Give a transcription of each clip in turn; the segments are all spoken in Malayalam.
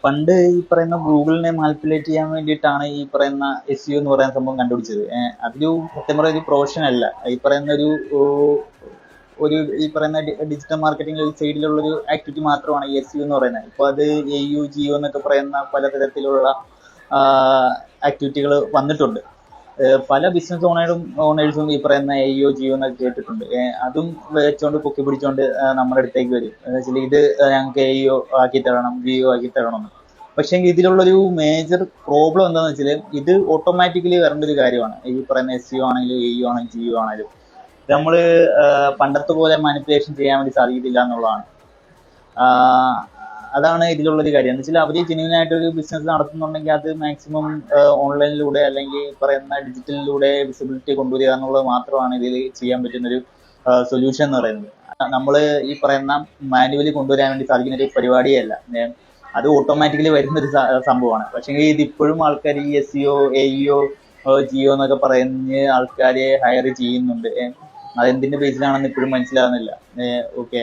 പണ്ട് ഈ പറയുന്ന ഗൂഗിളിനെ മാനിപ്പുലേറ്റ് ചെയ്യാൻ വേണ്ടിയിട്ടാണ് ഈ പറയുന്ന SEO എന്ന് പറയുന്ന സംഭവം കണ്ടുപിടിച്ചത്. അതൊരു സത്യം പറയുന്ന ഒരു പ്രൊഫഷൻ അല്ല. ഈ പറയുന്ന ഒരു ഈ പറയുന്ന ഡിജിറ്റൽ മാർക്കറ്റിംഗ് സൈഡിലുള്ള ഒരു ആക്ടിവിറ്റി മാത്രമാണ് ഈ SEO എന്ന് പറയുന്നത്. ഇപ്പൊ അത് AU GO എന്നൊക്കെ പറയുന്ന പലതരത്തിലുള്ള ആക്ടിവിറ്റികൾ വന്നിട്ടുണ്ട്. പല ബിസിനസ് ഓണേഴ്സും ഈ പറയുന്ന AO GO എന്നൊക്കെ കേട്ടിട്ടുണ്ട്. അതും വെച്ചോണ്ട് പൊക്കി പിടിച്ചോണ്ട് നമ്മുടെ അടുത്തേക്ക് വരും. എന്ന് വെച്ചാൽ ഇത് ഞങ്ങൾക്ക് AO ആക്കി തരണം, GO ആക്കി തരണം എന്ന്. പക്ഷേ ഇതിലുള്ളൊരു മേജർ പ്രോബ്ലം എന്താണെന്ന് വെച്ചാൽ ഇത് ഓട്ടോമാറ്റിക്കലി വരേണ്ട ഒരു കാര്യമാണ്. ഈ പറയുന്ന SEO ആണെങ്കിലും AO ആണെങ്കിലും GO ആണെങ്കിലും നമ്മൾ പണ്ടത്തെ പോലെ മാനിപ്പുലേഷൻ ചെയ്യാൻ വേണ്ടി സാധിക്കത്തില്ല എന്നുള്ളതാണ്. അതാണ് ഇതിലുള്ളൊരു കാര്യം. എന്ന് വെച്ചാൽ അവർ ജെന്യൂൻ ആയിട്ട് ഒരു ബിസിനസ് നടത്തുന്നുണ്ടെങ്കിൽ അത് മാക്സിമം ഓൺലൈനിലൂടെ അല്ലെങ്കിൽ പറയുന്ന ഡിജിറ്റലിലൂടെ വിസിബിലിറ്റി കൊണ്ടുവരിക എന്നുള്ളത് മാത്രമാണ് ഇതിൽ ചെയ്യാൻ പറ്റുന്ന ഒരു സൊല്യൂഷൻ എന്ന് പറയുന്നത്. നമ്മൾ ഈ പറയുന്ന മാനുവലി കൊണ്ടുവരാൻ വേണ്ടി സാധിക്കുന്ന ഒരു പരിപാടിയല്ല. അത് ഓട്ടോമാറ്റിക്കലി വരുന്ന ഒരു സംഭവമാണ്. പക്ഷേ ഇതിപ്പോഴും ആൾക്കാർ ഈ SEO AEO GO എന്നൊക്കെ പറഞ്ഞ് ആൾക്കാരെ ഹയർ ചെയ്യുന്നുണ്ട്. അതെന്തിന്റെ ബേസിലാണെന്ന് ഇപ്പോഴും മനസ്സിലാകുന്നില്ല. ഓക്കെ,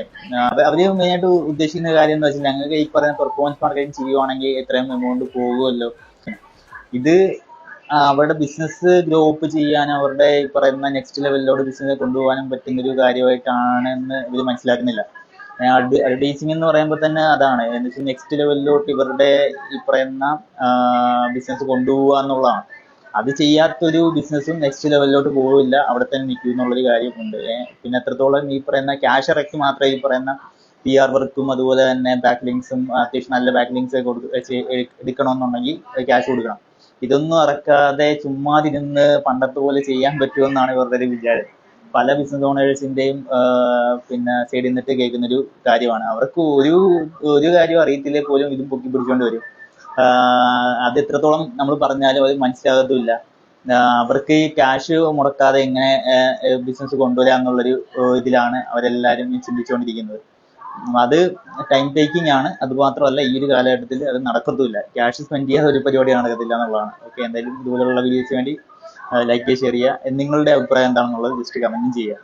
അവര് മെയിനായിട്ട് ഉദ്ദേശിക്കുന്ന കാര്യം എന്താ വെച്ചാൽ ഞങ്ങൾക്ക് ഈ പറയുന്ന പെർഫോമൻസ് മാർക്കറ്റിംഗ് ചെയ്യുവാണെങ്കിൽ എത്രയും എമൗണ്ട് പോകുമല്ലോ. ഇത് അവരുടെ ബിസിനസ് ഗ്രോ അപ്പ് ചെയ്യാനും അവരുടെ ഈ പറയുന്ന നെക്സ്റ്റ് ലെവലിലോട്ട് ബിസിനസ് കൊണ്ടുപോകാനും പറ്റുന്ന ഒരു കാര്യമായിട്ടാണെന്ന് ഇവർ മനസ്സിലാക്കുന്നില്ല. അഡ്വർടൈസിംഗ് എന്ന് പറയുമ്പോൾ തന്നെ അതാണ് എന്ന് വെച്ചാൽ നെക്സ്റ്റ് ലെവലിലോട്ട് ഇവരുടെ ഈ പറയുന്ന ബിസിനസ് കൊണ്ടുപോകുക എന്നുള്ളതാണ്. അത് ചെയ്യാത്തൊരു ബിസിനസ്സും നെക്സ്റ്റ് ലെവലിലോട്ട് പോവില്ല, അവിടെ തന്നെ നിൽക്കും എന്നുള്ളൊരു കാര്യമുണ്ട്. പിന്നെ എത്രത്തോളം ഈ പറയുന്ന ക്യാഷ് ഇറക്കി മാത്രമേ ഈ പറയുന്ന PR വർക്കും അതുപോലെ തന്നെ ബാക്ക് ലിങ്ക്സും അത്യാവശ്യം നല്ല ബാക്ക് ലിങ്ക്സ് എടുക്കണമെന്നുണ്ടെങ്കിൽ ക്യാഷ് കൊടുക്കണം. ഇതൊന്നും ഇറക്കാതെ ചുമ്മാതിരുന്ന് പണ്ടത്തെ പോലെ ചെയ്യാൻ പറ്റുമെന്നാണ് ഇവരുടെ ഒരു വിചാരം. പല ബിസിനസ് ഓണേഴ്സിന്റെയും പിന്നെ സൈഡിൽ നിന്നിട്ട് കേൾക്കുന്നൊരു കാര്യമാണ്. അവർക്ക് ഒരു കാര്യം അറിയത്തില്ലേ പോലും ഇതും പൊക്കി പിടിച്ചുകൊണ്ട് വരും. അത് എത്രത്തോളം നമ്മൾ പറഞ്ഞാലും അത് മനസ്സിലാകത്തുമില്ല. അവർക്ക് ഈ ക്യാഷ് മുടക്കാതെ എങ്ങനെ ബിസിനസ് കൊണ്ടുവരാം എന്നുള്ളൊരു ഇതിലാണ് അവരെല്ലാവരും ചിന്തിച്ചുകൊണ്ടിരിക്കുന്നത്. അത് ടൈം ടേക്കിംഗ് ആണ്. അത് മാത്രമല്ല ഈ ഒരു കാലഘട്ടത്തിൽ അത് നടക്കത്തുമില്ല. ക്യാഷ് സ്പെൻഡ് ചെയ്യാതെ ഒരു പരിപാടി നടക്കത്തില്ല എന്നുള്ളതാണ്. ഓക്കെ, എന്തായാലും ഇതുപോലുള്ള വീഡിയോസ് വേണ്ടി ലൈക്ക് ചെയ്യുക, ഷെയർ ചെയ്യുക. നിങ്ങളുടെ അഭിപ്രായം എന്താണെന്നുള്ളത് ജസ്റ്റ് കമന്റും ചെയ്യുക.